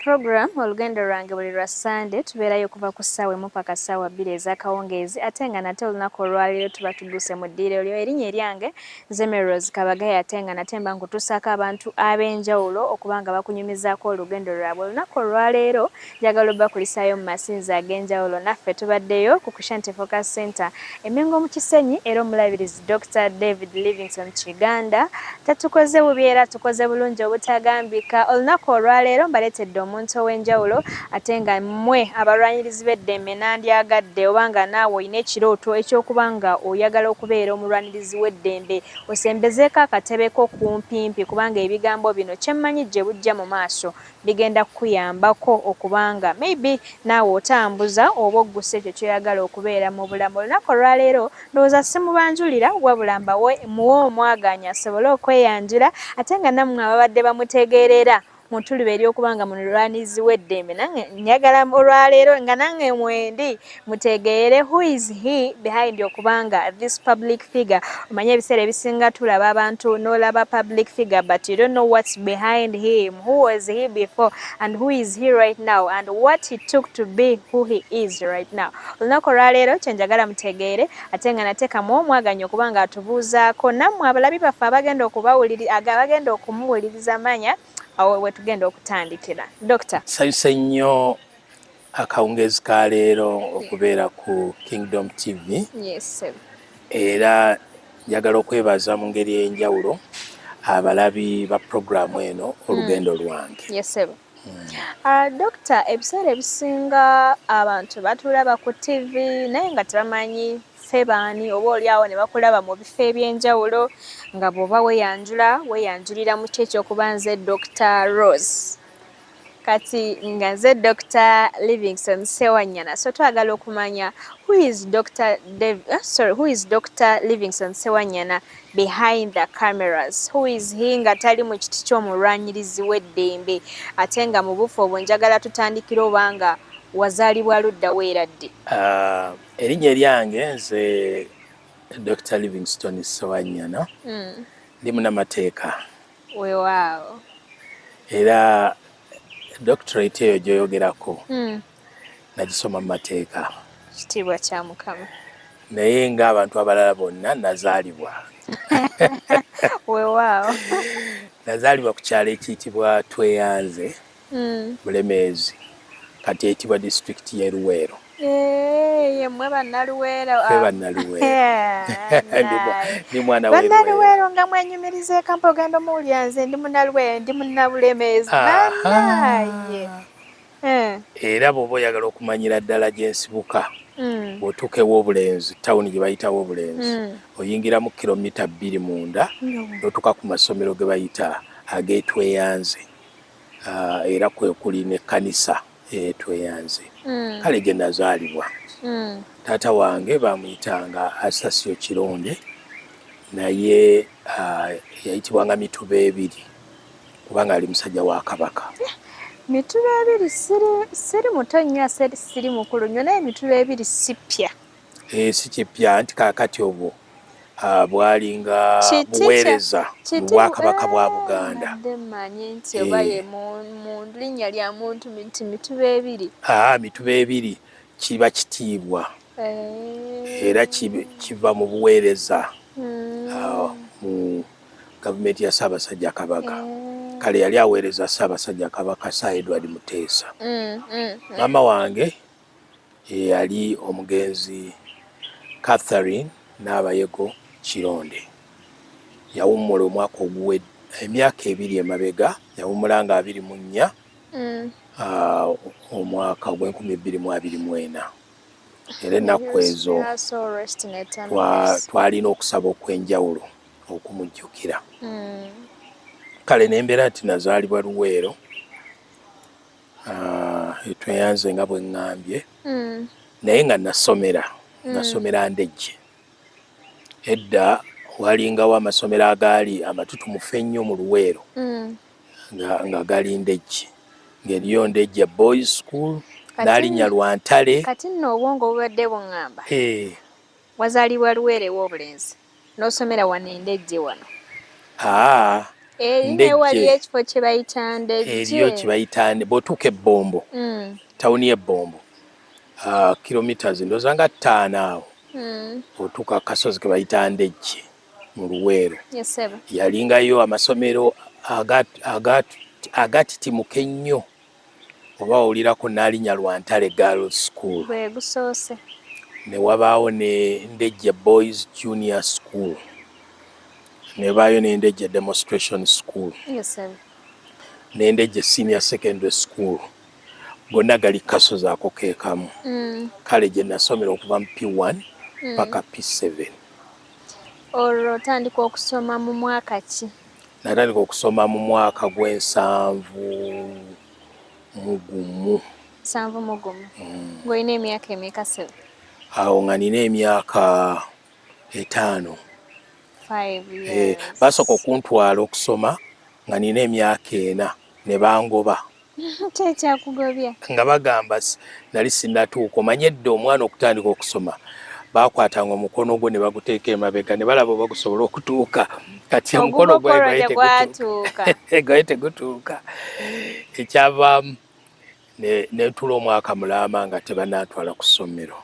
program olugendo lwange buli lwa Sunday tubeerayo kuva ku ssaawa emu paka ssaawa 2 ez'akawungeezi ate nga nate olunaku olwaleero tuba tudduse mu ddiiro lyo erinnya eryange nze Melrose Kabagaya ate nga nate mba nkutuusaako abantu ab'enjawulo okuba nga bakunyumizaako olugendo lwabwe olunaku olwaleero njagala obbakulisaayo mu masinzi ag'enjawulo naffe tubaddeyo ku Kushanti Focus Center Emengo mu Kisenyi era omulabirizi Dr. David Livingstone Kiganda tatukoze bubi era tukoze bulungi obutagambika olunaku olwaleero mbaleetedde omuntu ow'enjawulo ate nga mmwe abalwanyirizi b'eddembe nandyagadde oba nga naawe olina ekirooto eky'okuba nga oyagala okubeera omulwanirizi w'eddembe osembezeeko akatebe ko kumpimpi kubanga ebigambo bino kyemmanyi gye bujja mu maaso bigenda kukuyambako okubanga maybe naawe otambuza oba oggusa ekyo kyoyagala okubeera mu bulamu olunaku olwaleero ndowooza simubanjulira wabula muwe omwaganya asobole okweyanjula ate nga nammwe ababadde bamutegeerera muntuluba ery'okubanga mulwanirizi w'eddembe nange njagala olwaleero nga nange mwendi mutegeere who is he behind okubanga this public figure omanye ebiseera ebisinga tulaba abantu n'olaba public figure but you don't know what's behind him who was he before and who is he right now and what he took to be who he is right now olunaku olwaleero kyenjagala mutegeere ate nga nateekamu omwaganya okubanga atubuuzaako nammwe abalabi baffe abagenda okumuwuliriza manya awo wetugenda okutandikira Dr. Sayuse nnyo akawungeezi ka leero okubeera ku Kingdom TV. Yes, sir. Era njagala okwebaza mu ngeri ey'enjawulo abalabi ba programu eno olugendo lwange. Yes, sir. Dr. ebiseera ebisinga abantu batulaba ku TV naye nga tebamanyi ffe baani oba oliawo ne bakulaba mu bifo eby'enjawulo nga bw'oba weeyanjulira mu kyo ekyokuba nze Dr. Rose kati nga nze Dr. Livingstone Sewanyana so twagala okumanya who is Dr. Livingstone Sewanyana behind the cameras who is he nga tali mu kiti ky'omulwanyirizi w'eddembe ate nga mu bufu obwo njagala tutandikira obanga wazaalibwa ludda weeradde. Erinnya eryange nze Dr. Livingstone Sewanyana ndi munnamateeka. Weewaawo. Era doctorate eyo gy'oyogerako nagisoma mu mateeka. Kitiibwa kya Mukama. Naye ng'abantu abalala bonna nazaalibwa. Weewaawo. Nazaalibwa ku kyalo ekiyitibwa Tweyanze Bulemeezi kati eyitibwa disitulikiti y'e Luweero. Yemmwe bannaluweero. Ffe bannaluweero. Ndi mwana w'e Luweero. Bannaluweero nga mwenyumiriza ekampa ogenda omuwulira nze ndi munnaluweero ndi munnabulemeezi. Bannaye. Era bw'oba oyagala okumanyira ddala gye nsibuka bw'otuuka ew'obulenzi tawuni gye bayita w'obulenzi oyingira mu kilomita 2 munda n'otuuka ku masomero ge bayita ag'Etweyanze era kwe kuli n'ekkanisa Tweyanze. Kale gye nazaalibwa. Taata wange bamuyitanga Asasio Kironde naye yayitibwanga Mituba ebiri kubanga ali musajja wa Kabaka. Mituba ebiri siri muto nnyo siri mukulu nnyo naye Mituba ebiri si ppya. Si kipya anti kaakati obwo bwalinga buweereza mu Bwakabaka bwa Buganda. Mmanyi nti oba ye mu linnya lya muntu nti Mituba ebiri. Mituba ebiri kiba kitiibwa era kiva mu buweereza mu gavumenti ya Ssaabasajja Kabaka. Kale yali aweereza Ssaabasajja Kabaka Sir Edward Muteesa. Maama wange yali omugenzi Catherine Naabayego Kironde. Yawummula omwaka oguwedde emyaka 2 emabega yawummula nga 24 omwaka gw'2024. Era ennaku ezo twalina okusaba okw'enjawulo okumujjukira. Kale nembeera nti nazaalibwa Luweero Tweyanze nga bwe ŋŋambye naye nga nasomera Ndejje. Edda walingawo amasomero agaali amatutumufu ennyo mu Luweero nga gali Ndejje ng'eriyo Ndejje Boys School n'alinnya Lwantale. Kati nno obwongo obubadde buŋŋamba wazaalibwa Luweero ew'obulenzi n'osomera wano Ndejje wano. Erine wali ekifo kye bayita Ndejje. Eriyo kye bayita bw'otuuka Ebbombo. Tawuni y'Ebbombo. Kilometers ndowooza nga 5 awo. Otuuka akasozi ke bayita Ndejje mu Luweero. Yalingayo amasomero agatitimuka ennyo. Oba owulirako Nnaalinya Lwantale Girls School. Bwe gusoose. Ne wabaawo ne Ndejje Boys Junior School. Ne baayo ne Ndejje Demonstration School. Ne Ndejje Senior Secondary School. Gonna gali kasozi ako keekamu. Kale gye nasomera okuva mu P1 paka P7. Olwo otandika okusoma mu mwaka ki? Natandika okusoma mu mwaka gw'ensanvu mugumu. Ng'olina emyaka emeka Sebo? Awo nga nina emyaka 5. 5 years. Basooka okuntwala okusoma nga nina emyaka 4 ne bangoba. Kyekyakugobya? Nga bagamba nali sinnatuuka. Omanye edda omwana okutandika okusoma bakwatanga omukono gwo ne baguteeka emabega ne balaba oba gusobola okutuuka. Kati omukono gwaye tegutuuka. Ekyavaamu ne tula omwaka mulama nga tebanaatwala ku ssomero.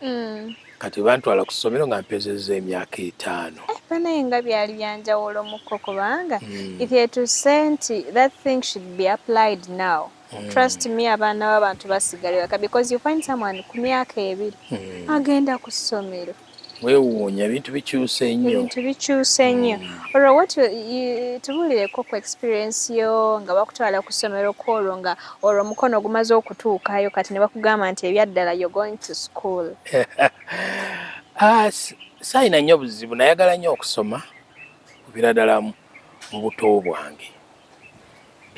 Kati bantwala ku ssomero nga mpezezza emyaka 5. Naye nga byali byanjawulo mukko kubanga if you to say nti that thing should be applied now. Trust me, abaana b'abantu basigale waka because you find someone ku myaka 2 agenda ku ssomero. Weewuunya ebintu bikyuse nnyo. Olwo tubuulireko ku experience yo nga bakutwala ku ssomero kwolwo nga olwo omukono gumaze okutuukayo kati ne bakugamba nti ebyaddala you're going to school. Sayina nnyo buzibu, nayagala nnyo okusoma kubira ddala mu buto bwange.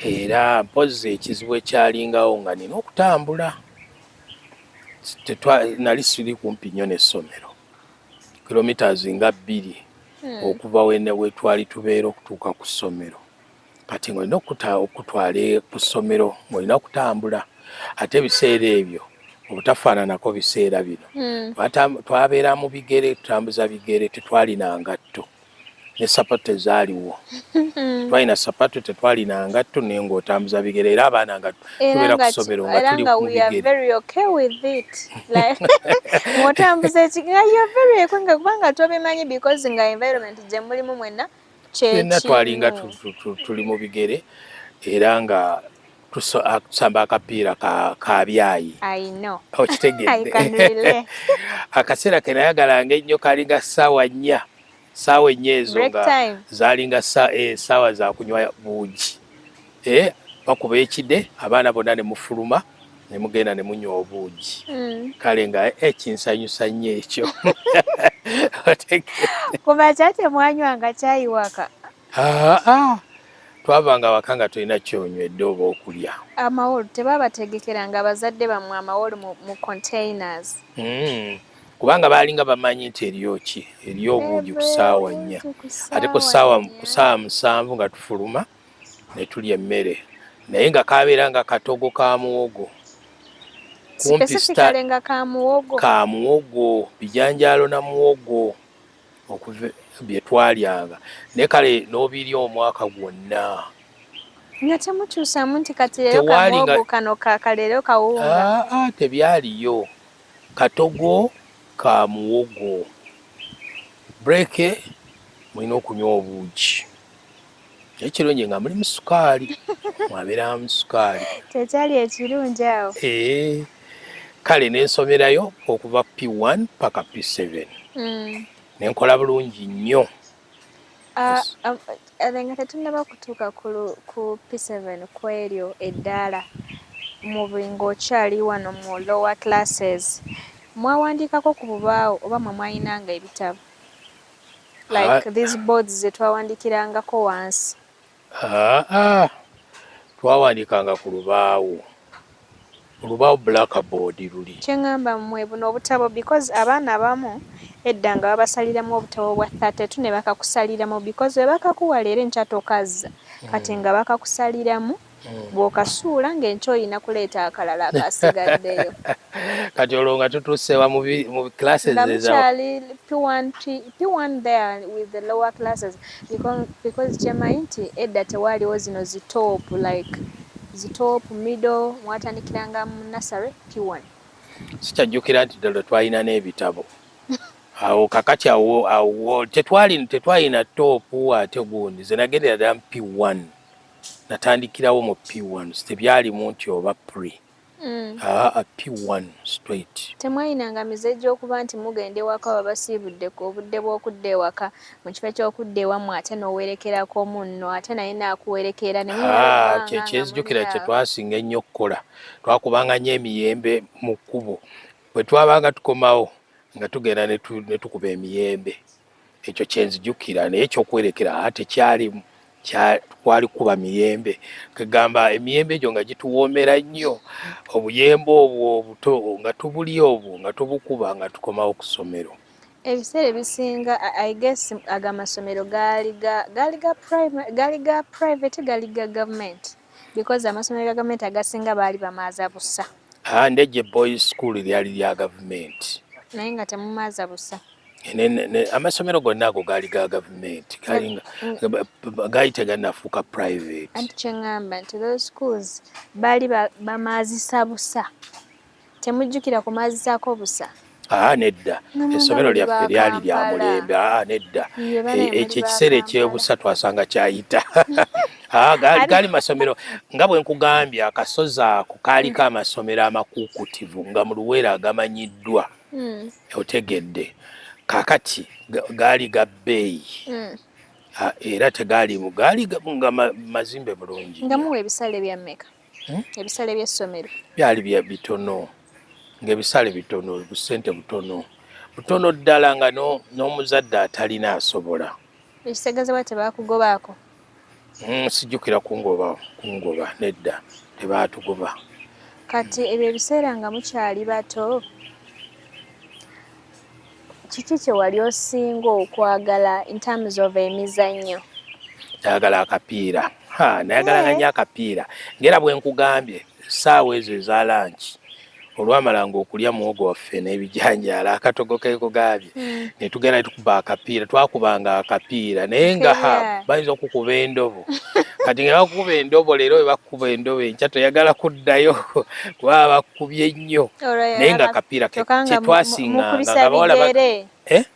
Era mpozi ekizibu ekyalingawo nga nina okutambula. Nali siri kumpi nnyo n'essomero. Kilometers nga 2 okuva we twali tubeera okutuuka ku ssomero. Kati ng'olina okutwala ku ssomero ng'olina okutambula. Ate ebiseera ebyo obutafaananako biseera bino. Twabeera mu bigere, tutambuza bigere, tetwalina ngatto. Ne sapato tezaaliwo. Twalina sapato, tetwalina ngatto naye ng'otambuza bigere. Era abaana nga tubeera ku ssomero nga tuli mu bigere. We are very okay with it. Like, ng'otambuza ekigere, you are very okay kubanga tobimanyi because nga environment gye mulimu mwenna kyekino. Twalinga tuli mu bigere era nga tusamba akapiira ka byayi. I know. Okitegedde. I can relate. Akaseera ke nayagalanga ennyo kalinga ssaawa 4. Ssaawa 4 ezo nga zaalinga ssaawa za kunywa buugi. Bakuba ekide, abaana bonna ne mufuluma ne mugenda ne munywa obuugi. Kale nga ekinsanyusa nnyo ekyo. Kuba kyate mwanywanga caayi waka? Twavanga waka nga tulina kyonywedde oba okulya. Amawolu tebabategekeranga abazadde bammwe amawolu mu containers? Kubanga baalinga bamanyi nti eriyo obuugi ku ssaawa 4. Ate ku ssaawa 7 nga tufuluma ne tulya emmere. Naye nga kabeera nga katogo ka muwogo. Specifically nga ka muwogo? Ka muwogo, bijanjaalo na muwogo okuva bye twalyanga. Ne kale n'obirya omwaka gwonna. Nga temukyusamu nti kati leero ka muwogo kano kakaleero kawunga? Tebyaliyo. Katogo ka muwogo. Breke mulina okunywa obuugi. Ekirungi nga mulimu sukaali. Mwabeeramu sukaali. Tekyali ekirungi awo? Kale n'ensomerayo okuva P1 paka P7. Nenkola bulungi nnyo. Nga tetunnaba kutuuka ku P7 ku eryo eddaala mu ng'okyali wano mu lower classes, mwawandiikako ku bubaawo oba mwe mwayinanga ebitabo? Like these boards ze twawandikirangako wansi? Twawandikanga ku lubaawo. Olubaawo blackboard luli. Kyengamba mmwe buno obutabo because abaana abamu edda nga babasaliramu obutabo bwa 32 ne bakakusaliramu because bwe bakakuwa leero enkya tokazza. Kati nga bakakusaliramu bw'okasuula ng'enkya olina kuleeta akalala akasigaddeyo. Kati olwo nga tutuusewa mu classes nga mukyali P1 there with the lower classes because kyemanyi nti edda tewaaliwo zino zitop like zitop middle mwatandikiranga mu nursery P1. Sikyajjukira nti ddala twalina n'ebitabo awo kakati awo tetwalina topu ate gundi ze nagendera ddala mu P1 natandikirawo mu P1 tebyalimu nti oba pre P1 straight. Temwayinanga mize gy'okuba nti mugenda ewaka babasiibuddeko obudde bw'okudda ewaka mu kifo ky'okudda ewammwe ate n'owerekerako munno ate naye naakuwerekera ne kyenzijjukira kye twasinga ennyo okukola twakubanga nnyo emiyembe mu kkubo bwe twabanga tukomawo nga tugenda ne tukuba emiyembe ekyo kyenzijjukira naye ekyokwerekera ate kyalimu twali kuba miyembe kagamba emiyembe egyo nga gituwoomera nnyo obuyembe obwo obuto nga tubulya obwo nga tubukuba nga tukomawo ku ssomero. Ebiseera ebisinga I guess amasomero gaali ga private gaali ga government because amasomero ga government agasinga baali bamaaza busa. Ndejje boys school lyali lya government naye nga temumaaza busa. Amasomero gonna ago gaali ga gavumenti gaali tegannafuuka private. Anti kyeŋŋamba nti those schools baali bamaazisa busa. Temujjukira kumaazisaako busa? Nedda essomero lyaffe lyali lya mulembe. Nedda ekyo ekiseera ekyebusa twasanga kyayita. Gaali masomero nga bwe nkugambye akasozi ako kaaliko amasomero amakuukutivu nga mu Luweera agamanyiddwa otegedde. Kakati gaali ga bbeeyi era tegaali nga mazimbe bulungi. Nga muwa ebisale bya mmeka? Ebisale by'essomero byali bitono ng'ebisale bitono busente butono ddala nga n'omuzadde atalina asobola. Ekitegeezebwa tebaakugobaako? Sijjukira kungoba nedda tebaatugoba. Kati ebyo ebiseera nga mukyali bato kiki kye wali osinga okwagala in terms of emizannyo? Nayagala akapiira. Nayagalanga nnyo akapiira ng'era bwe nkugambye essaawa ezo eza lanchi olwamalanga okulya muwogo waffe n'ebijanjaala akatogo keekugambye ne tugenda ne tukuba akapiira twakubanga akapiira naye nga bayinza okukuba endobo kati nga bakukuba endobo leero we bakukuba endobo enkya toyagala kuddayo kuba bakubye nnyo naye nga akapiira kyetwasinganga nga bawala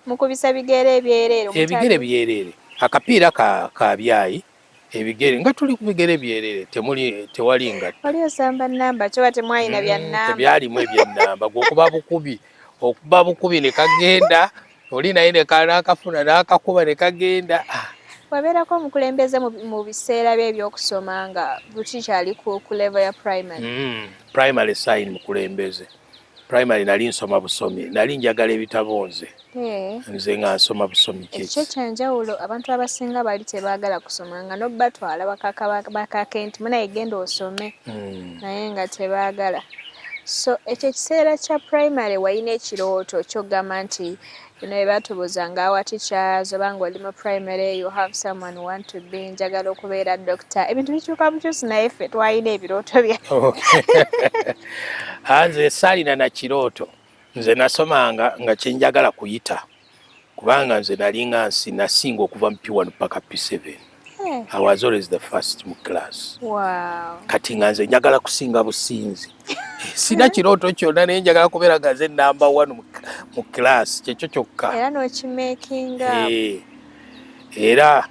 mukubisa bigere ebyereere. Ebigere byereere akapiira ka byayi ebigere nga tuli ku bigere byerere tewali nga wali osamba nnamba kyoba temwalina bya nnamba. Tebyalimu ebyennamba gwokuba bukubi ne kagenda oli naye ne kanakafuna n'akakuba ne kagenda. Wabeerako omukulembeze mu biseera bye ebyokusoma nga bukikyali ku level ya primary? Primary sign mukulembeze. Primary nali nsoma busomi nali njagala ebitabo nze nga nsoma busomi ekyo kyanjawulo. Abantu abasinga bali tebaagala kusoma nga n'obatwala bakake nti munaye genda osome naye nga tebaagala. So ekyo ekiseera kya primary walina ekirooto ky'ogamba nti bino bye batubuzanga awa teachers oba ng'oli mu primary you have someone who want to be njagala okubeera doctor. Ebintu bikyuka bukyusi naye ffe twalina ebirooto byaffe. Nze saalina na kirooto. Nze nasomanga nga kyenjagala kuyita kubanga nze nali nga nasinga okuva mu P1 paka P7. I was always the first mu class. Wow. Kati nga nze njagala kusinga businzi. Sina kirooto kyonna naye njagala kubeera nga nze number 1 mu class kyekyo kyokka. Era n'okimakinga. Era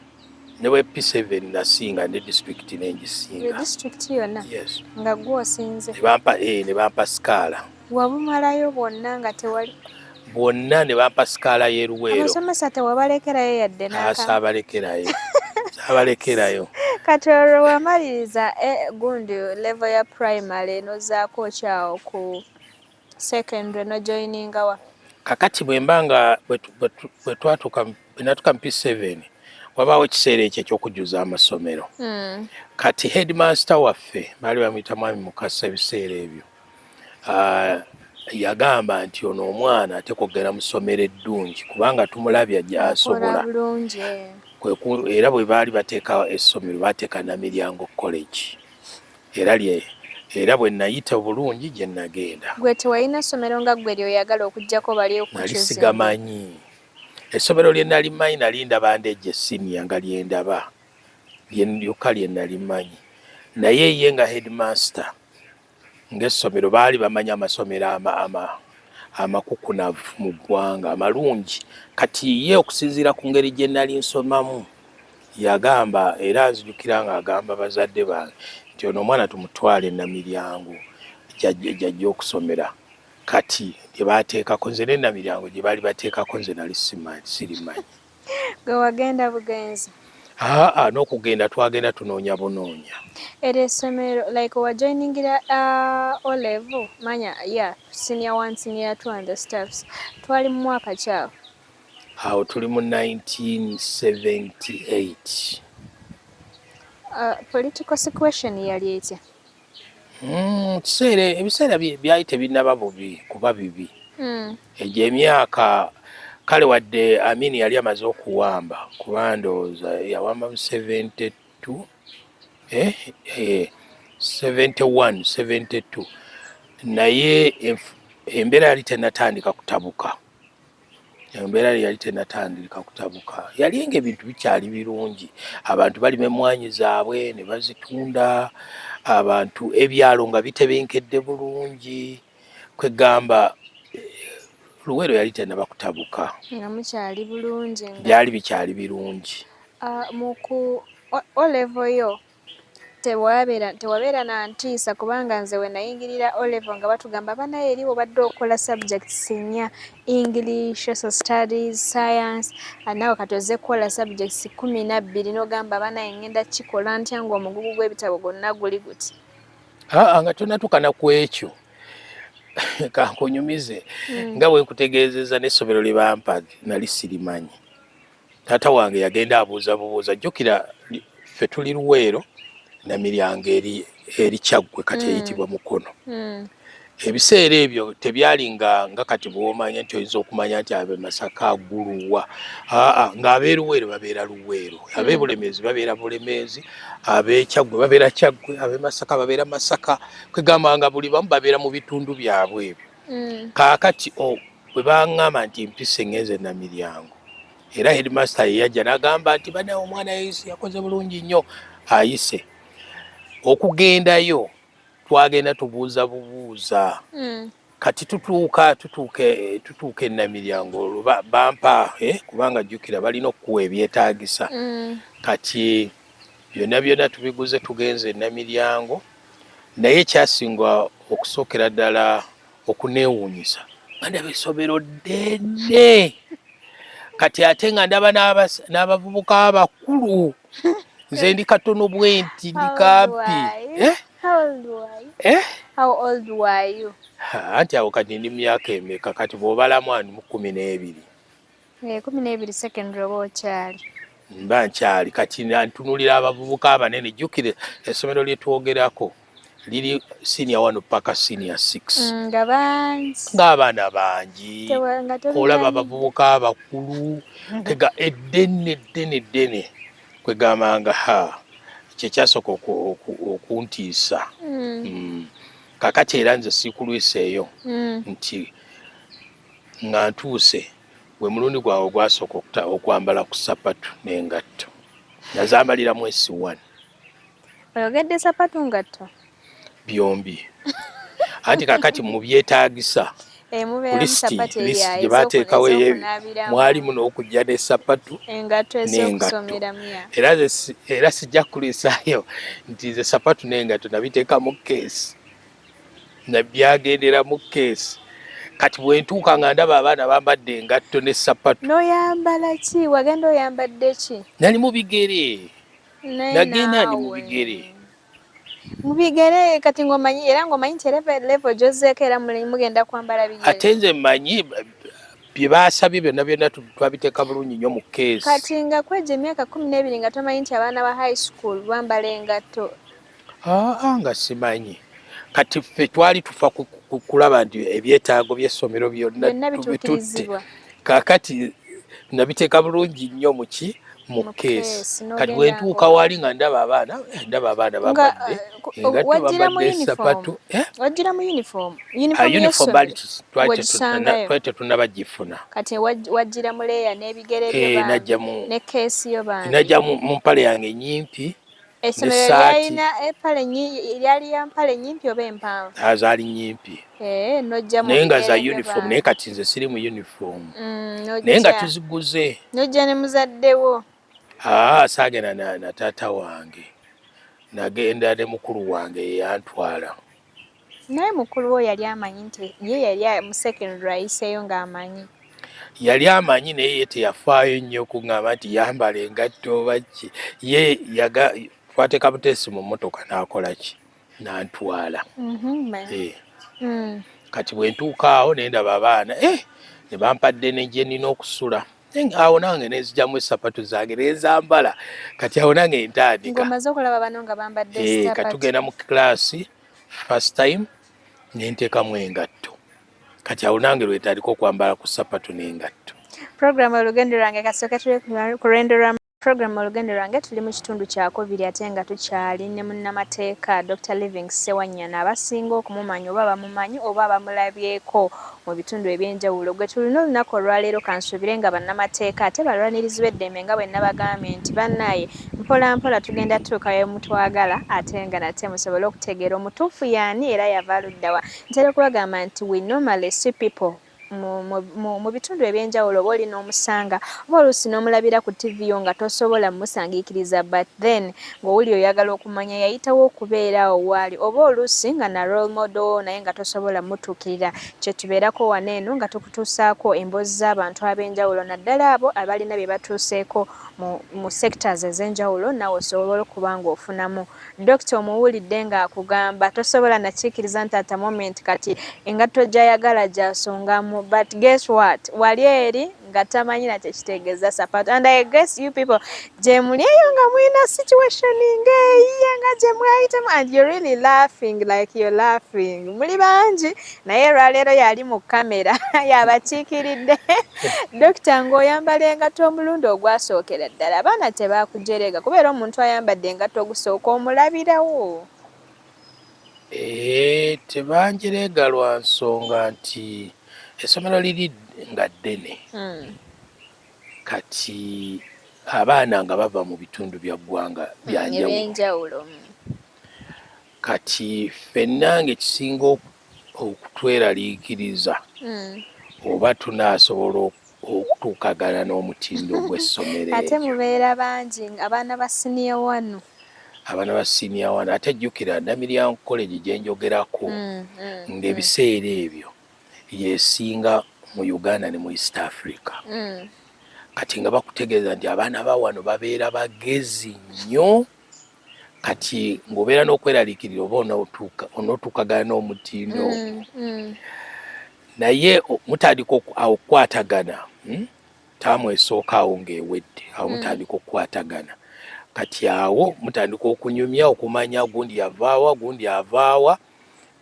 ne we P7 nasinga ne district nengisinga. District yonna? Yes. Nga gwe osinze? Ne bampa skaala. Wabumalayo bwonna nga tewali? Bwonna ne bampa skaala y'e Luweero. Abasomesa tewabalekerayo yadde n'akamu? Saabalekerayo. Kati olwo wamaliriza gundi level ya primary nozaako kyawo ku secondary no joininga wa? Kakati bwe mbanga bwe natuuka mu P7 wabaawo ekiseera ekyo eky'okujjuza amasomero. Kati headmaster waffe baali bamuyita Mwami Mukasa ebiseera ebyo yagamba nti ono omwana ateekwa mu ssomero eddungi kubanga tumulabya gy'asobola. Bulungi. Era bwe baali bateeka essomero baateeka Namiryango College. era bwe nayita bulungi gye nagenda. Gwe tewalina ssomero nga ggwe ly'oyagala okuggyako bali okukyusa? Nali sigamanyi. Essomero lye nali manyi nali ndaba Ndejje senior nga lyendaba lyokka lye nali manyi, naye ye nga headmaster ng'essomero baali bamanyi amasomero amakukunavu mu ggwanga amalungi. Kati ye okusinziira ku ngeri gye nali nsomamu yagamba, era nzijukira ng'agamba bazadde bange nti ono omwana tumutwale Namiryango gy'ajja okusomera. Kati gye baateekako nze ne Namiryango gye baali bateekako nze nali sirimanyi. Gwe wagenda bugenzi? N'okugenda twagenda tunoonya bunoonya. Era essomero like wajoiningira O level manya senior 1 senior 2 and the staffs twali mu mwaka ki awo? Awo tuli mu 1978. Political situation yali etya? Ebiseera byali tebinnaba bubi kuba bibi. Egyo emyaka kale wadde Amin yali amaze okuwamba kuba ndowooza yawamba mu 72 72 naye embeera yali tennatandika kutabuka. Yali ng'ebintu bikyali birungi, abantu balima emmwanyi zaabwe ne bazitunda, abantu ebyalo nga bitebenkedde bulungi, kwegamba Luweero yali tennaba kutabuka. Nga mukyali bulungi. Byali bikyali birungi. Muku O level yo tewabeera na ntiisa kubanga nze we nayingirira O level nga batugamba banaye eri obadde okola subjects 4: English, Social Studies, Science, naawe kati ozze kukola subjects 12 n'ogamba banaye ngenda kikola ntya ng'omugugu gw'ebitabo gwonna guli guti? Nga tonnatukana ku ekyo kankunyumize nga bwe nkutegeezeza n'essomero lye bampa nali sirimanyi. Taata wange yagenda abuuzabubuuza, jjukira ffe tuli Luweero, Namiryango eri Kyaggwe kati eyitibwa Mukono. Ebiseera ebyo tebyali nga kati bw'omanya nti oyinza okumanya nti ab'e Masaka aguluwa. Ng'ab'e Luweero babeera Luweero, ab'e Bulemeezi babeera Bulemeezi, ab'e Kyaggwe babeera Kyaggwe, ab'e Masaka babeera Masaka. Kwegamba nga buli bamu babeera mu bitundu byabwe ebyo. Kaakati bwe baŋŋamba nti mpise ngenze Namiryango, era headmaster ye yajja n'agamba nti banaye omwana yakoze bulungi nnyo, ayise. Okugendayo twagenda tubuuza bubuuza. Kati tutuuka e Namiryango bampa kubanga jjukira balina okuwa ebyetaagisa. Kati byonna tubiguze tugenze e Namiryango, naye ekyasinga okusookera ddala okuneewuunyisa nga ndaba essomero ddene, kati ate nga ndaba n'abavubuka abakulu. Nze ndi katono bwe nti ndi kampi. How old were you? Anti awo kati ndi myaka emeka, kati bw'obalamu ani mu 12. 12 secondary oba okyali? Mba nkyali, kati ntunulira abavubuka abanene. Jjukire essomero lye twogerako liri senior 1 paka senior 6. Ng'abaana bangi, olaba abavubuka abakulu, tega eddene. Kwegamba nga kyekyasooka okuntiisa. Kakati era nze siikulwiseeyo nti nga ntuuse gwe mulundi gwawe gwasooka okwambala ku sapatu n'engatto. Nazambalira mu S1. Oyogedde sapatu ngatto? Byombi. Anti kakati mu byetaagisa listi gye baateekawo mwalimu n'okujja ne sapatu n'engatto. Era sijja kulisaayo nti nze sapatu n'engatto nabiteeka mu keesi, nabyagendera mu keesi. Kati bwe ntuuka nga ndaba abaana bambadde engatto ne sapatu. N'oyambala ki? Wagenda oyambadde ki? Nali mu bigere. Nagenda ndi mu bigere. Mu bigere kati ng'omanyi era ng'omanyi nti level gy'ozzeeko era mugenda kwambala bigere. Ate nze mmanyi bye baasabye byonna twabiteeka bulungi nnyo mu keesi. Kati nga kwegya emyaka 12 nga tomanyi nti abaana ba high school bambala engatto? Nga simanyi. Kati ffe twali tufa kulaba nti ebyetaago by'essomero byonna bituukirizibwa. Kaakati nabiteeka bulungi nnyo mu mu keesi kati bwentuuka wali nga ndaba abaana bambadde engatto bambadde sapatu wajjira mu uniform twali tetunnabagifuna kati wajjira mu leeya n'ebigere byo ne keesi yo bambi najja mu mpale yange nyimpi essomero lyalina lyali ya mpale nyimpi oba empanvu zaali nyimpi nojja mu naye nga za uniform naye kati nze siri mu uniform naye nga tuziguze nojja ne muzaddewo saagenda na taata wange nagenda ne mukulu wange yeyantwala naye mukulu wo yali amanyi nti ye yali mu secondary ayiseeyo ng'amanyi yali amanyi naye teyafaayo nnyo okuŋŋamba nti yambala engatto baki ye twateeka buteesi mu mmotoka n'akola ki n'antwala kati bwe ntuuka awo ne ndaba abaana ne bampadde ne gye nina okusula awo nange nezijjamu essapatu zange nezambala kati awo nange ntandika ng'omaze okulaba bano nga bambadde kati tugenda mu kilaasi first time ne nteekamu engatto kati awo nange lwetandika okwambala ku sapatu n'engatto. Programu olugendo lwange kasooka tuli ku lwendo lwa Programu olugendo lwange tuli mu kitundu kya COVID ate nga tukyali ne munnamateeka Dr. Living Ssewanyana abasinga okumumanya oba bamumanyi oba bamulabyeko mu bitundu ebyenjawulo gwe tulina olunaku olwaleero kansuubire nga bannamateeka ate balwanirizi b'eddembe nga bwe nabagambye nti bannaye mpola mpola tugenda tuukayo mutwagala ate nga nate musobole okutegeera omutuufu yaani era yava luddawa ntera okubagamba nti we normally see people mu bitundu ebyenjawulo oba olina omusanga oba oluusi n'omulabira ku TV yo nga tosobola musangiikiriza but then ng'owuli oyagala okumanya yayitawo okubeera owaali oba oluusi nga na role model naye nga tosobola mutuukirira kye tubeerako wano eno nga tukutuusaako emboozi z'abantu ab'enjawulo naddala abo abalina bye batuuseeko mu sectors ez'enjawulo nawe osobola okuba ng'ofunamu dokita omuwulidde ng'akugamba tosobola nakiikiriza nti at a moment kati engatto gy'ayagala gyasongamu but guess what wali eri nga tamanyi nakyo kitegeeza sapatu and I guess you people gye muli eyo nga mulina situation ng'eyiye nga gye mwayitamu and you're really laughing like you're laughing muli bangi naye lwaleero yali mu kamera yabakiikiridde dokita ng'oyambala engatto omulundi ogwasookera ddala abaana tebakujerega kubeera omuntu ayambadde engatto ogusooka omulabirawo tebanjerega lwa nsonga nti essomero liri nga ddene kati abaana nga bava mu bitundu bya ggwanga byanjawulo kati ffenna ng'ekisinga okutweraliikiriza oba tunaasobola okutuukagana n'omutindo gw'essomero ate mubeera bangi abaana ba siniya wano ate jjukira Namiriam College gye njogerako ng'ebiseera ebyo yesinga mu Uganda ne mu East Africa kati nga bakutegeeza nti abaana ba wano babeera bagezi nnyo kati ng'obeera n'okweraliikirira oba onootuukagana n'omutindo naye mutandika okukwatagana taamu esooka awo ng'ewedde awo mutandika okukwatagana kati awo mutandika okunyumya okumanya gundi yavaawa gundi avaawa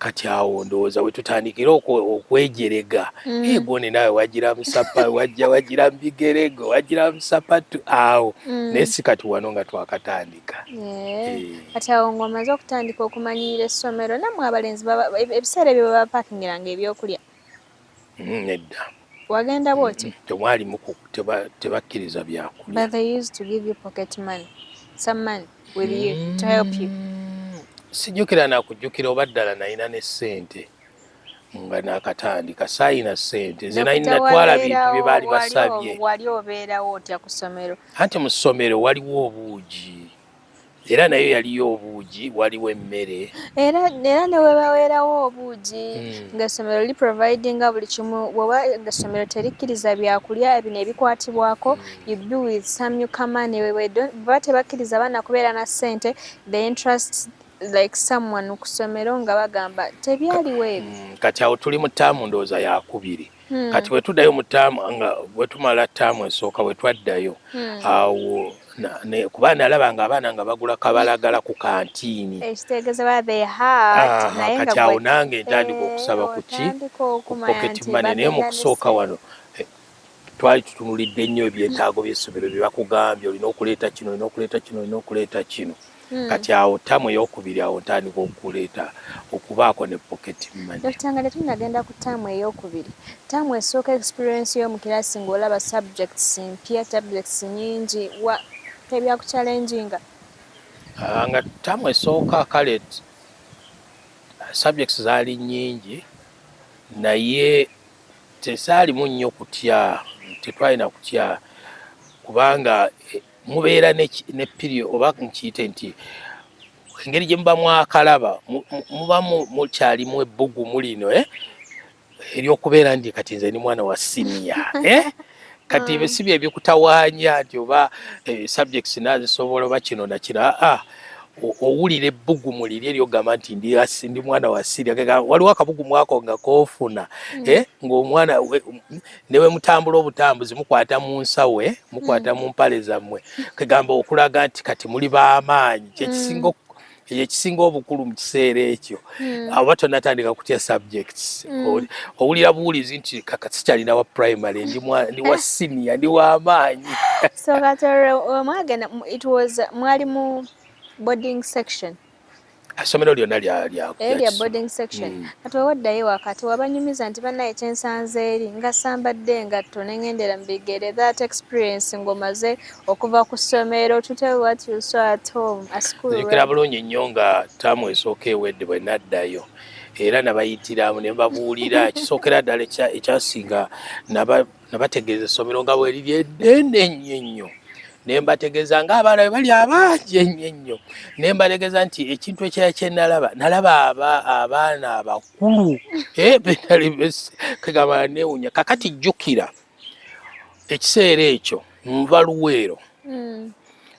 kati awo ndowooza we tutandikira okwejerega gone naawe wagira mbigerego wagira musapatu awo naye si kati wano nga twakatandika kati awo ng'omaze okutandika okumanyirira essomero nammwe abalenzi ebiseera ebyo bwe bapakingiranga ebyokulya nedda wagenda bwoti temwalimu tebakkiriza byakulya but they used to give you pocket money some money with you to help you sijjukira nakujjukira oba ddala nalina ne ssente nga nakatandika saayina ssente nze natwala bintu bye baali basabye wali obeerawo otya ku ssomero anti mu ssomero waliwo obuugi era nayo yaliyo obuugi waliwo emmere era ne webaweerawo obuugi ng'essomero liprovidinga buli kimu bwoba ng'essomero terikkiriza byakulya bino ebikwatibwako you do with some newcomer baba tebakkiriza baana kubeera na ssente the interest like someone ku ssomero nga bagamba tebyaliwo ebyo kati awo tuli mu ttaamu ndowooza yakubiri kati bwe tuddayo mu ttaamu nga bwe tumala ttaamu esooka bwe twaddayo awo kuba nalaba nga abaana nga bagula kabalagala ku kantiini ekitegeeza ba they had naye nga kati awo nange ntandika okusaba ku pocket money naye mu kusooka wano twali tutunulidde nnyo ebyetaago by'essomero bye bakugambye olina okuleeta kino olina okuleeta kino olina okuleeta kino kati awo ttamu ey'okubiri awo ntandika okuleeta okubaako ne pocket money. Dr. Ngale tunagenda ku ttaamu ey'okubiri. Ttaamu esooka experience y'omu kirasi ng'olaba subjects mpya, subjects nnyingi tebyakuchallenginga? Nga ttaamu esooka kale subjects zaali nnyingi naye tesaalimu nnyo kutya, tetwalina kutya kubanga mubeera ne period oba nkiyite nti engeri gye muba mwakalaba muba mukyalimu ebbugumu lino ery'okubeera ndi kati nze ni mwana wa senior kati ebyo si ebikutawaanya nti oba subjects nazisobola oba kino na kino owulira ebbugumu liri eryogamba nti ndi mwana wa senior. Waliwo akabugumu ako nga koofuna ng'omwana newe mutambula obutambuzi mukwata mu nsawe mukwata mu mpale zammwe kegamba okulaga nti kati muli b'amaanyi kyekisinga obukulu mu kiseera ekyo aba tonatandika kutya subjects owulira buwulizi nti kaka sikyalina wa primary ndi wa senior ndi w'amaanyi. So katoro mwagenda mwali mu boarding section? Essomero lyonna lya boarding section. Kati waddayo wakati wabanyumiza nti bannaye kyensanze eri nga sambadde engatto ne ŋŋendera mu bigere, that experience ng'omaze okuva ku ssomero, to tell what you saw at home at school? Nzirikira bulungi nnyo nga ttaamu esooka ewedde bwe naddayo era nabayitiramu ne mbabuulira ekisookera ddala ekyasinga nabategeeza essomero nga bwe liri eddene nnyo ne mbategeeza ng'abaana bwe bali abangi ennyo ne mbategeeza nti ekintu ekirala kye nalaba abaana abakulu kegamba neewuunya. Kakati jjukira ekiseera ekyo nva Luweero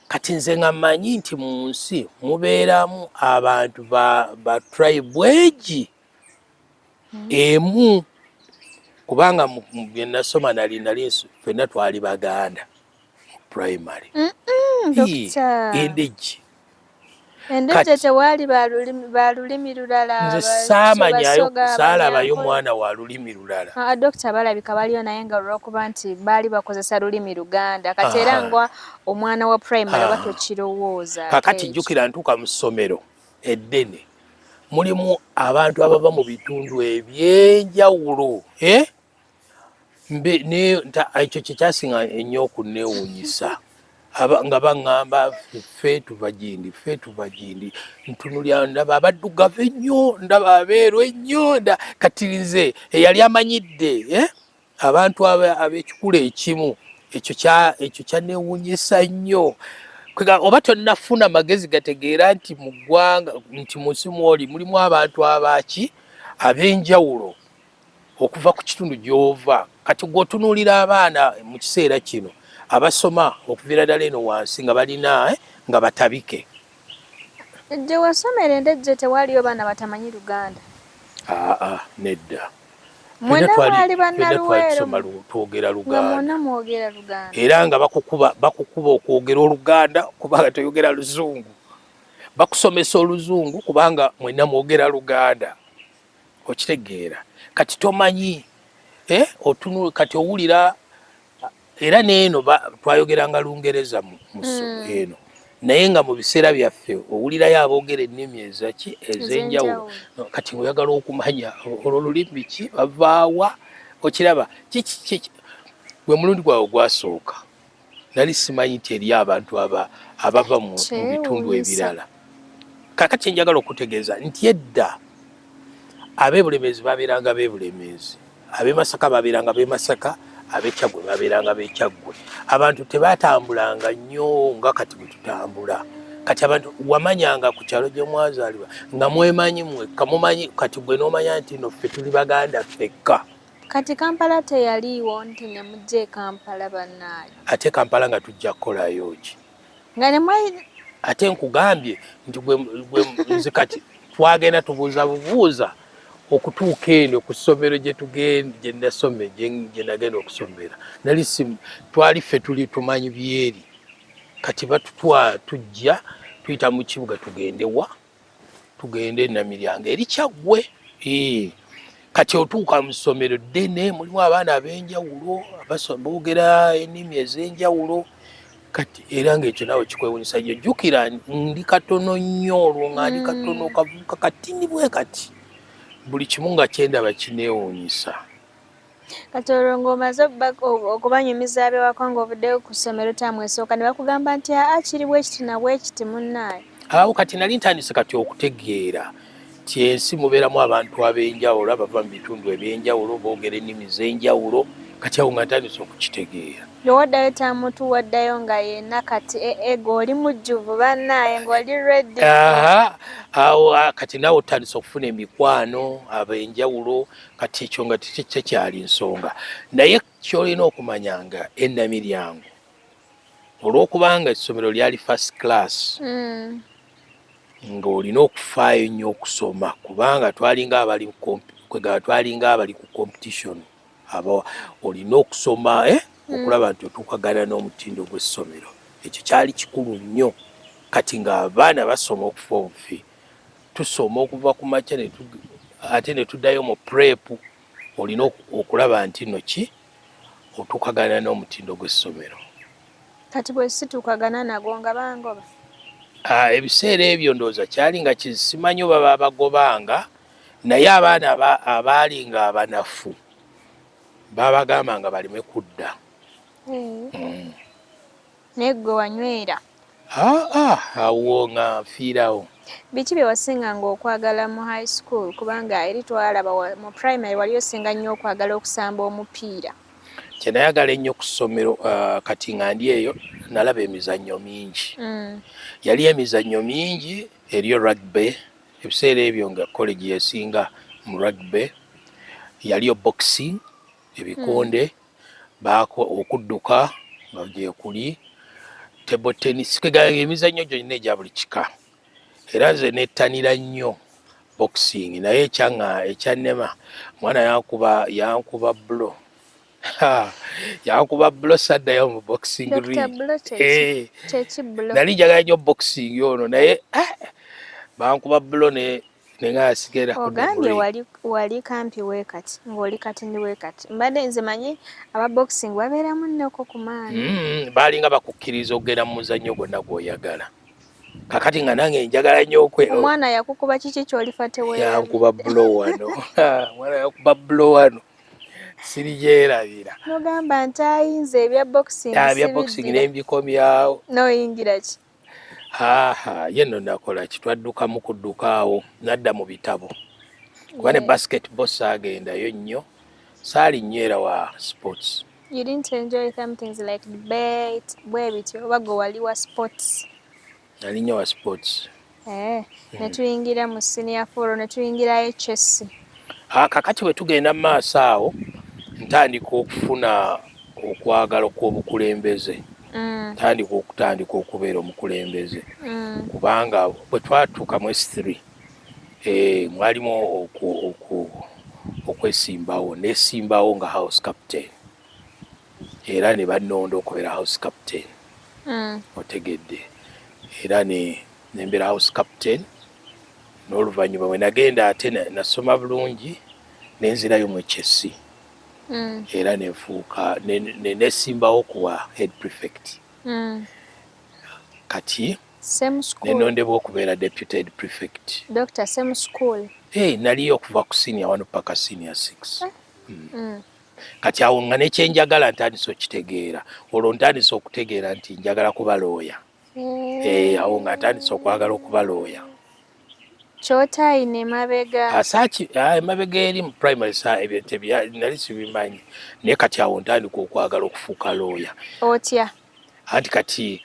kati nze nga mmanyi nti mu nsi mubeeramu abantu ba tribe egi emu kubanga mu bye nasoma nali ffenna twali Baganda primary. Endejje tewaali balulimi lulala? Nze saalabayo mwana wa lulimi lulala. Dokita balabika baliyo naye nga olw'okuba nti baali bakozesa lulimi Luganda kati era nga omwana wa primary oba tokirowooza. Kakati jjukira ntuuka mu ssomero eddene mulimu abantu abava mu bitundu eby'enjawulo ekyo kyekyasinga ennyo okunneewuunyisa nga baŋŋamba ffe tuva gindi ntunulya ndaba abaddugavu ennyo ndaba abeeru ennyo kati nze eyali amanyidde abantu ab'ekikula ekimu ekyo kyanneewuunyisa nnyo oba tonnafuna magezi gategeera nti mu ggwanga nti mu nsi mw'oli mulimu abantu ab'enjawulo okuva ku kitundu gy'ova. Kati gw'otunuulira abaana mu kiseera kino abasoma okuviira ddala eno wansi nga balina nga batabike. Gye wasomera Endejje tewaaliyo baana batamanyi Luganda? Nedda. Mwena mwali bannaluweero twogera Luganda. Mwonna mwogera Luganda. Era nga bakukuba okwogera Oluganda kubanga toyogera Luzungu. Bakusomesa Oluzungu kubanga mwenna mwogera Luganda. Okitegeera. Kati tomanyi kati owulira era neeno twayogeranga Lungereza mu eno naye nga mu biseera byaffe owulirayo aboogera ennimi ez'enjawulo kati oyagala okumanya olwo lulimi ki bavaawa okiraba gwe mulundi gwawe gwasooka nali simanyi nti eri abantu abava mu bitundu ebirala. Kakati njagala okutegeeza nti edda ab'ebulemeezi babeeranga b'ebulemeezi, ab'e Masaka babeeranga b'e Masaka, ab'e Kyaggwe babeeranga b'e Kyaggwe. Abantu tebatambulanga nnyo nga kati bwe tutambula. Kati abantu wamanyanga ku kyalo gye mwazaalibwa nga mwemanyi mwekka mumanyi kati gwe n'omanya nti no ffe tuli Baganda ffekka. Kati Kampala teyaliiwo nti ne mujja e Kampala bannaayo? Ate Kampala nga tujja kukolayo ki? Nga ne mwayi ate nkugambye nti gwe nze kati twagenda tubuuza okutuuka eno ku ssomero gye nasome gye nagenda okusomera nali twali ffe tuli tumanyi byeri kati tujja tuyita mu kibuga tugende Namiryango eri Kyaggwe kati otuuka mu ssomero ddene mulimu abaana ab'enjawulo boogera ennimi ez'enjawulo kati era ng'ekyo nawe kikwewunyisa nnyo. Jjukira ndi katono nnyo olwo nga ndi katono kavubuka katini bwe kati buli kimu nga kyendaba kineewuunyisa. Kati olwo ng'omaze okubanyumiza ab'ewaka ng'ovuddeyo ku ssomero tamu esooka ne bakugamba nti kiri bwe kiti na bwe kiti munnaayo. Awo kati nali ntandise kati okutegeera nti ensi mubeeramu abantu ab'enjawulo abava mu bitundu eby'enjawulo boogera ennimi z'enjawulo kati awo nga ntandise okukitegeera. Waddayo tamutu waddayo nga yenna kati ng'oli mujjuvu bannaaye ng'oli ready. Awo kati naawe otandise okufuna emikwano ab'enjawulo kati ekyo nga tekyali nsonga. Naye ky'olina okumanya nga Ennamiryango olw'okubanga essomero lyali first class ng'olina okufaayo nnyo okusoma kubanga twalinga abali ku competition olina okusoma okulaba nti otuukagana n'omutindo gw'essomero. Ekyo kyali kikulu nnyo kati ng'abaana basoma okufa obufi tusoma okuva ku makya ate ne tuddayo mu prep olina okulaba nti nno ki otuukagana n'omutindo gw'essomero. Kati bwe situukagana nagwo nga bangoba? Ebiseera ebyo ndowooza kyali nga simanyi oba babagobanga naye abaana abaali nga abanafu babagamba nga baleme kudda. Naye gwe wanywera? Awo nga nfiirawo. Biki bye wasinganga okwagala mu high school kubanga eri twalaba mu primary wali osinga nnyo okwagala okusamba omupiira? Kye nayagala ennyo ku ssomero kati nga ndi eyo nalaba emizannyo mingi. Yali emizannyo mingi eriyo rugby, ebiseera ebyo nga college yesinga mu rugby. Yaliyo boxing, ebikonde, okudduka nga gye kuli, table tennis, emizannyo gyonna egya buli kika. Era nze nettanira nnyo boxing naye ekyannema mwana yankuba blow. Yankuba blow saddayo mu boxing ring. Nali njagala nnyo boxing ono naye bankuba blow ne ngaasigera ku ogambye wali kampi weekati ng'oli kati ndi weekati. Mbadde nze manyi aba boxing babeeramu nnoko ku maanyi. Baalinga bakukkiriza okugenda mu muzannyo gwonna gw'oyagala. Kakati nga nange njagala nnyo omwana yakukuba kiki ky'olifa teweerabira? Yankuba blow wano. Omwana yakuba blow wano. Sirigyerabira. Nogamba nti ayinza ebya boxing nembikomyawo. Noyingira ki? Ye nno nakola ki twaddukamu kuddukaawo nadda mu bitabo. Kuba ne basketball saagendayo nnyo. Saali nywera wa sports. You didn't enjoy some things like debate, bwe bityo oba gwe wali wa sports? Nali nnyo wa sports. Ne tuyingira mu senior four ne tuyingira HS. Kakati bwe tugenda mu maaso awo ntandika okufuna okwagala kw'obukulembeze. Ntandika okubeera omukulembeze. Kubanga bwe twatuuka mu S3 mwalimu okwesimbawo nesimbawo nga house captain. Era ne bannonda okubeera house captain. Otegedde. Era nembeera house captain. N'oluvannyuma bwe nagenda ate nasoma bulungi nenzirayo mu HS. Era nenfuuka nesimbawo kuwa head prefect. Kati nenondebwa okubeera deputy head prefect. Dr. same school? Naliyo okuva ku senior 1 paka senior 6. Kati awo nga nekyenjagala ntandise okitegeera. Olwo ntandise okutegeera nti njagala kuba looya. Awo nga ntandise okwagala okuba looya. Kyotayina emabega? Emabega eri mu primary nali sibimanyi. Naye kati awo ntandika okwagala okufuuka looya. Otya? Anti kati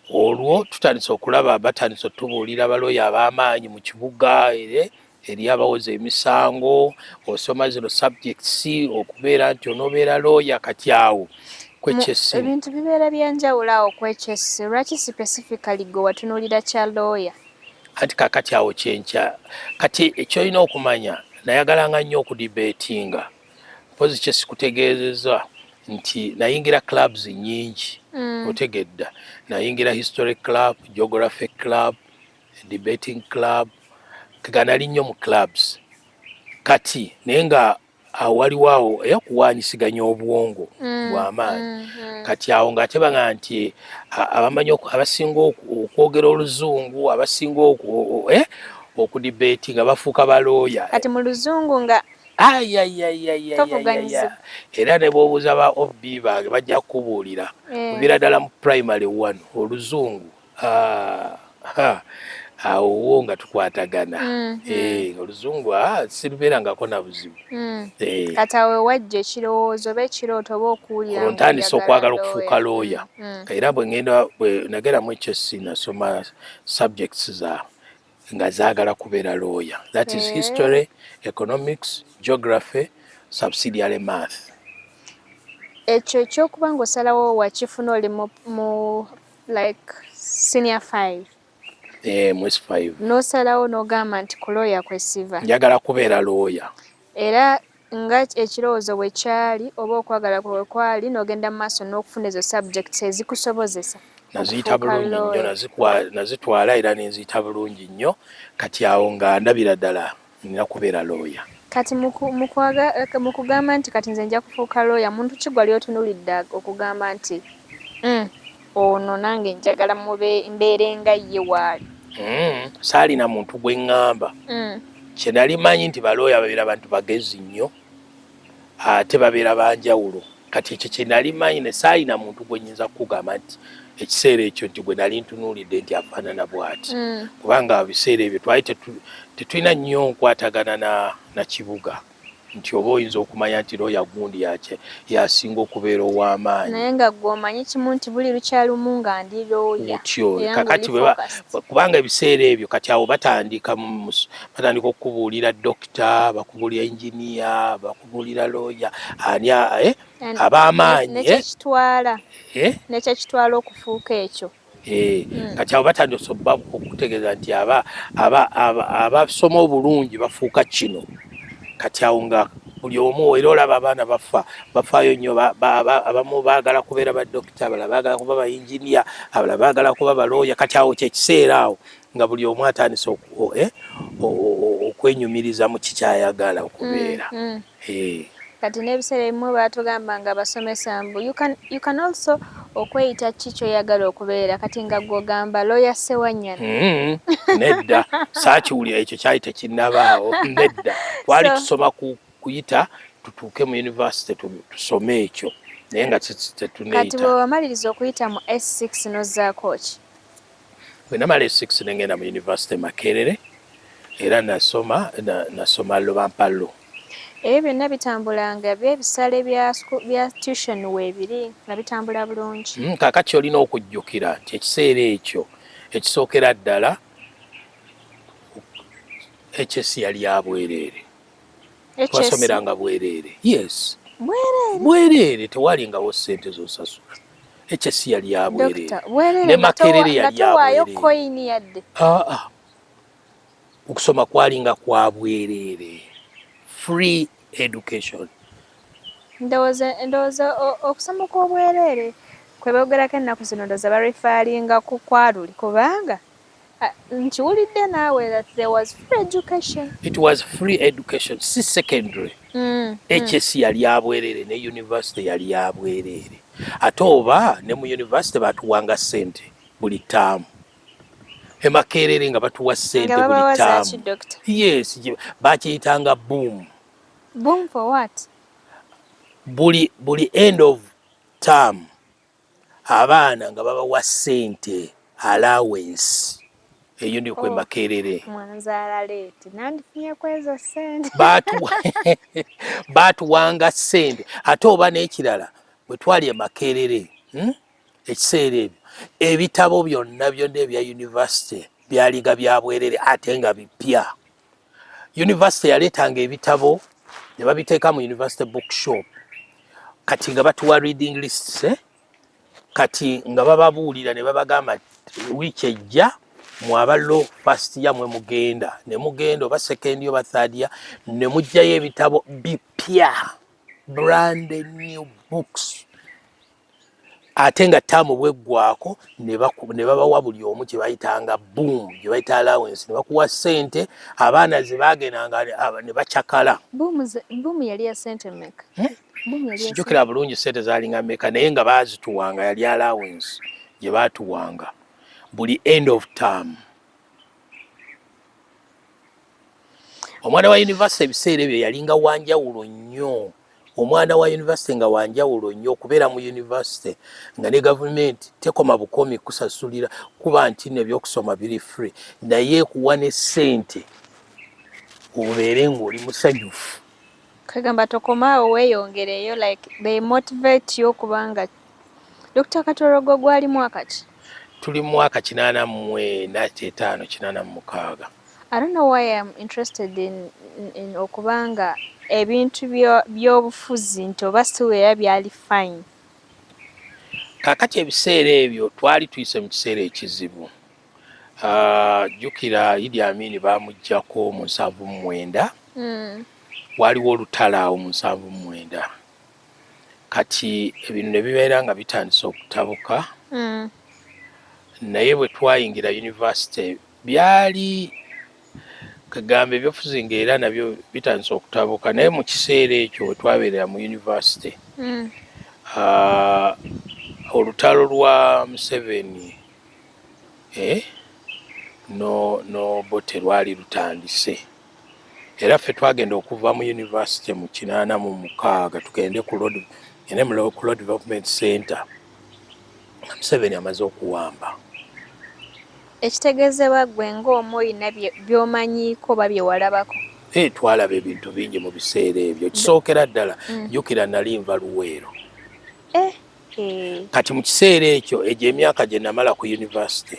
olwo tutandise okulaba batandise otubuulira abalooya ab'amaanyi mu kibuga eri abawoza emisango osoma zino subjects okubeera nti onoobeera looya. Kati awo kwekyesi ebintu bibeera byanjawulo awo kwekyesi. Lwaki specifically gwe watunuulira kya looya? Anti kakati awo kyenkya kati ekyolina okumanya nayagalanga nnyo okudibetinga mpozi kyesikutegeezeza nti nayingira clubs nyingi. Otegedda nayingira history club, geography club, debating club. Nali nnyo mu clubs kati naye nga waliwo awo okuwanyisiganya obwongo bw'amaanyi kati awo ng'ate baga nti abamanyi abasinga okwogera oluzungu abasinga okudibeeti nga bafuuka balooya kati mu luzungu nga era ne bw'obuuza ba OB bange bajja kukubuulira kuviira ddala mu primary 1 oluzungu awo nga tukwatagana oluzungu sirubeerangako na buzibu kati awe wajja ekirowoozo oba ekirooto oba okuwulira ntandise okwagala okufuuka looya era bwe nageramu HSC nasoma subjects nga zaagala kubeera looya that is history, economics, geography, subsidiary math. Ekyo ekyokuba ng'osalawo wakifuna oli mu like senior 5 mu S5 n'osalawo n'ogamba nti ku looya kwesiva njagala kubeera looya era nga ekirowoozo bwe kyali oba okwagala kwe kwali n'ogenda mu maaso n'okufuna ezo subjects ezikusobozesa naziyita bulungi nnyo nazitwala era nenziyita bulungi nnyo kati awo nga ndabira ddala nina kubeera looya. Kati mu kugamba nti kati nze nja kufuuka looya muntu ki gwali otunuulidde okugamba nti ono nange njagala mbeere nga ye waali? Saalina muntu gwe ŋŋamba kye nali manyi nti balooya babeera abantu bagezi nnyo ate babeera banjawulo kati ekyo kye nali manyi ne saalina muntu gwe nnyinza kukugamba nti ekiseera ekyo nti gwe nali ntunuulidde nti afaanana bw'ati kubanga biseera ebyo twali tetulina nnyo nkwatagana na kibuga nti oba oyinza okumanya nti looya gundi yasinga okubeera ow'amaanyi naye nga gwe omanyi kimu nti buli lukyalumu nga ndi looya otyo kati kubanga ebiseera ebyo kati awo batandika okukubuulira dokita bakubuulira enjiniya bakubuulira looya ani ab'amaanyi nekyekitwala okufuuka ekyo kati abo batandise okutegeeza nti abasoma obulungi bafuuka kino kati awo nga buli omu era olaba abaana bafaayo nnyo abamu baagala kubeera badokita abalala baagala kuba bayinjiniya abalala baagala kuba balooya kati awo kyekiseera awo nga buli omu atandise okwenyumiriza mu kikyayagala okubeera. Kati n'ebiseera ebimu baatugamba nga basomesa mbu you can also okweyita ki kyoyagala okubeera kati nga gw'ogamba looya Ssewanyana. Nedda saakiwulira ekyo kyali tekinnabaawo nedda twali tusoma kuyita tutuuke mu university tusome ekyo naye nga tetuneyita. Kati bwe wamaliriza okuyita mu S6 n'ozzaako ki? Bwe namala S6 ne ngenda mu university Makerere era nasoma Lobampalo. Ebyo byonna bitambulanga by'ebisale bya tuition weebiri nga bitambula bulungi. Kaakati olina okujjukira nti ekiseera ekyo ekisookera ddala HS yali ya bwereere. Twasomeranga bwereere. Yes. Bwereere tewalingawo ssente z'osasula. HS yali ya bwereere. Ne Makerere yali ya bwereere. Okusoma kwalinga kwa bwereere. Free education. Ndowooza okusoma kw'obwereere kwe boogerako ennaku zino ndowooza barifaalinga ku kwaluli kubanga nkiwulidde naawe that there was free education. It was free education, si secondary. HS yali ya bwereere ne university yali ya bwereere. Ate oba ne mu university batuwanga ssente buli ttaamu. Makerere nga batuwa ssente buli ttaamu. Yes, bakiyitanga boom. Boom for what? Buli end of term abaana nga babawa ssente allowance eyo ndi kwe Makerere. Mwanzaala leeti nandifunye kwezo ssente. Batuwanga ssente ate oba n'ekirala bwe twali e Makerere ekiseera ebyo ebitabo byonna ebya university byalinga bya bwereere ate nga bipya. University yaleetanga ebitabo ne babiteeka mu university bookshop kati nga batuwa reading lists kati nga bababuulira ne babagamba wiiki ejja mwabalo first year mwe mugenda ne mugenda oba second year oba third year ne mujjayo ebitabo bipya brand new books ate nga ttaamu bweggwako ne babawa buli omu kye bayitanga boom, gye bayita allowance, ne bakuwa ssente abaana ze baagendanga ne bakyakala. Boom yali ya ssente mmeka? Sijjukira bulungi ssente zaalinga mmeka naye nga baazituwanga, yali allowance gye baatuwanga buli end of term. Omwana wa university ebiseera ebyo yalinga wanjawulo nnyo. Omwana wa university nga wanjawulo nnyo okubeera mu university nga ne gavumenti tekoma bukomi kusasulira kuba nti nebyokusoma biri free, naye kuwa ne ssente obeere ng'oli musanyufu. Kagamba tokomaawo weeyongereyo, like they motivate you okubanga. Dr. Katorogo gwali mwaka ki? Tuli mwaka 84-86. I don't know why I'm interested in okubanga ebintu by'obufuzi nti oba siweera byali fine. Kakati ebiseera ebyo twali tuyise mu kiseera ekizibu. Jjukira Idi Amin baamuggyako mu 79. Waliwo olutalo awo mu 79. Kati ebintu ne bibeera nga bitandise okutabuka. Naye bwe twayingira university byali kagamba ebyobufuzi ng'era nabyo bitandise okutabuka, naye mu kiseera ekyo we twabeerera mu university olutalo lwa Museveni no Bote lwali lutandise, era ffe twagenda okuva mu university mu 86 tugende ku Road Development Center Museveni amaze okuwamba. Ekitegeezebwa ggwe ng'omu olina by'omanyiiko oba bye walabako? Twalaba ebintu bingi mu biseera ebyo. Kisookera ddala jjukira nali nva Luweero. Kati mu kiseera ekyo egyo emyaka gye namala ku university,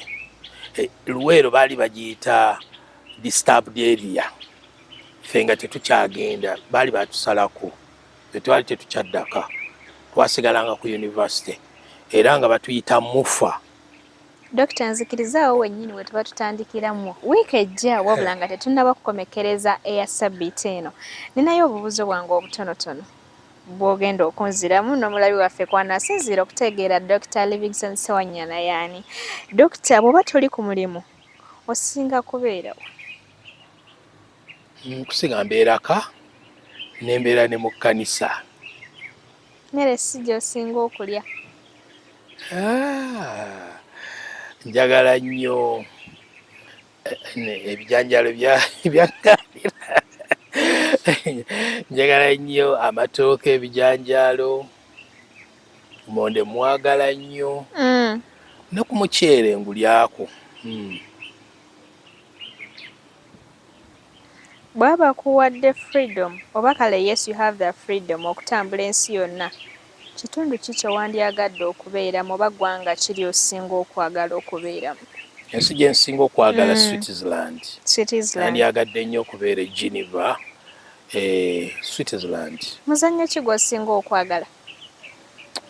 Luweero baali bagiyita disturbed area. Ffe nga tetukyagenda, baali batusalako, ffe twali tetukyaddaka, twasigalanga ku university era nga batuyita mufa. Dokita, nzikirizaawo wennyini we tuba tutandikiramu wiiki ejja, wabula nga tetunnaba kukomekereza eya ssabbiiti eno. Ninayo obubuzo bwange obutonotono bw'ogenda okunziramu n'omulabi waffe kw'anaasinziira okutegeera Dr. Livingstone Ssewanyana y'ani. Dokita, bw'oba toli ku mulimu osinga kubeerawo? Kusinga mbeeraka nembeera ne mu kkanisa. Mmere si gy'osinga okulya? Njagala nnyo ebijanjalo byanganira. Njagala nnyo amatooke, ebijanjalo, monde mwagala nnyo, ne ku muceere ngulyako. Bw'aba kuwadde freedom oba kale yes you have the freedom okutambula ensi yonna, kitundu ki kye wandyagadde okubeeramu oba ggwanga kiri osinga okwagala okubeeramu? Ensi gye nsinga okwagala Switzerland. Nandyagadde nnyo okubeera e Geneva, Switzerland. Muzannyo ki gw'osinga okwagala?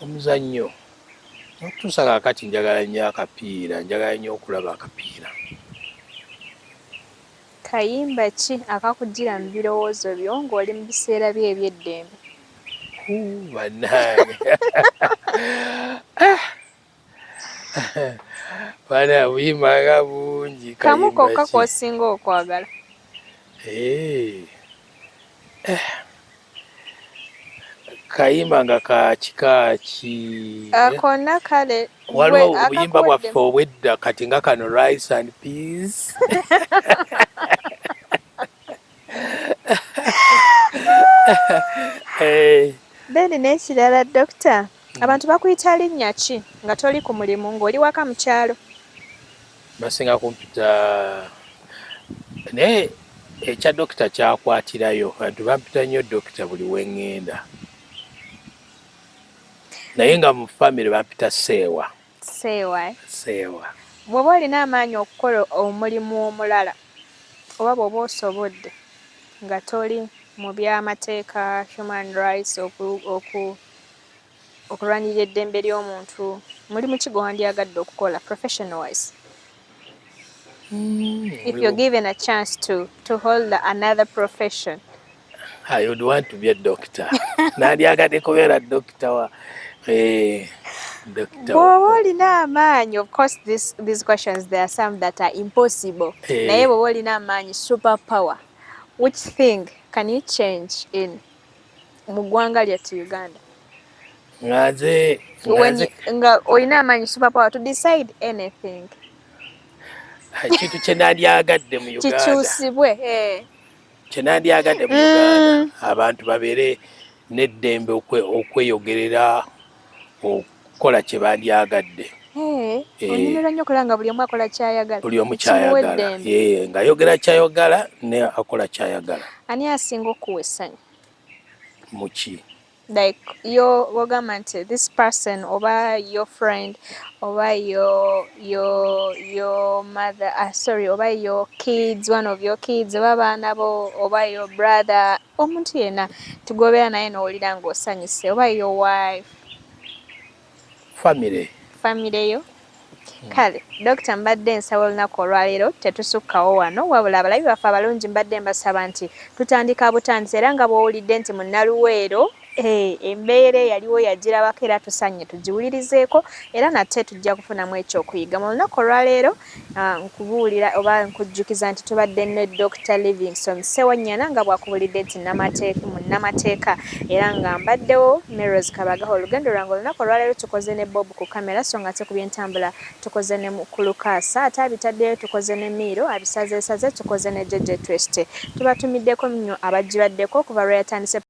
Omuzannyo okutuusa kaakati njagala nnyo akapiira, njagala nnyo okulaba akapiira. Kayimba ki akakugira mu birowoozo byo ng'oli mu biseera bye eby'eddembe? Bannange bana buyimbanga bungi. Kamu kokka k'osinga okwagala? Kayimba nga ka kika ki? Akonna kale waliwo obuyimba bwaffe obw'edda kati nga kano rice and peas. Then n'ekirala Dokita, abantu bakuyita linnya ki nga toli ku mulimu ng'oli waka mu kyalo? Basinga kumpita naye ekya Dokita kyakwatirayo, abantu bampita nnyo Dokita buli we ŋŋenda, naye nga mu famire bampita Seewa. Seewa. Bw'oba olina amaanyi okukola omulimu omulala oba bw'oba osobodde nga toli mu by'amateeka, human rights, okulwanirira eddembe ly'omuntu, mulimu ki gw'owandyagadde okukola professional wise? If you're given a chance to hold another profession. I would want to be a doctor. Nandyagadde kubeera doctor wa bw'oba olina amaanyi, of course these questions there are some that are impossible, naye bw'oba olina amaanyi, super power, which thing can you change in mu ggwanga lyattu Uganda? Nga olina amaanyi, super power to decide anything. Kintu kye nandyagadde mu Uganda kikyusibwe. Kye nandyagadde mu Uganda abantu babeere n'eddembe okweyogerera, okukola kye bandyagadde. Onyumirwa nnyo okulaba buli omu akola kyayagala. Buli omu kyayagala. Ng'ayogera kyayagala ne akola kyayagala. Ani asinga okuwa essanyu? Mu ki? Like wogamba nti this person oba your friend oba your mother, sorry, oba your kids, one of your kids, oba baana bo, oba your brother, omuntu yenna tugobeera naye n'owulira ng'osanyuse, oba your wife. Family yo. Kale, Dr. mbadde nsaba olunaku olwaleero tetusukkawo wano, wabula abalabi baffe abalungi mbadde mbasaba nti tutandika butandisi, era nga bw'owulidde nti mu Nnaluweero embeera yaliwo yagirabako era tusanye tugiwulirizeeko, era nate tujja kufunamu ekyokuyiga. Mu lunaku olwaleero nkubuulira oba nkujjukiza nti tubadde ne Dr. Livingstone Ssewanyana nga bw'akubulidde nti munnamateeka, era nga mbaddewo Meros Kabagaho. Olugendo lwange olunaku olwaleero tukoze ne Bob ku kamera, so nga te ku byentambula tukoze ne ku Lukaasa, ate abitaddeyo tukoze ne Miro, abisazeesaze tukoze ne Jeje Tweste. Tubatumiddeko nnyo abagibaddeko okuva lwe yatandise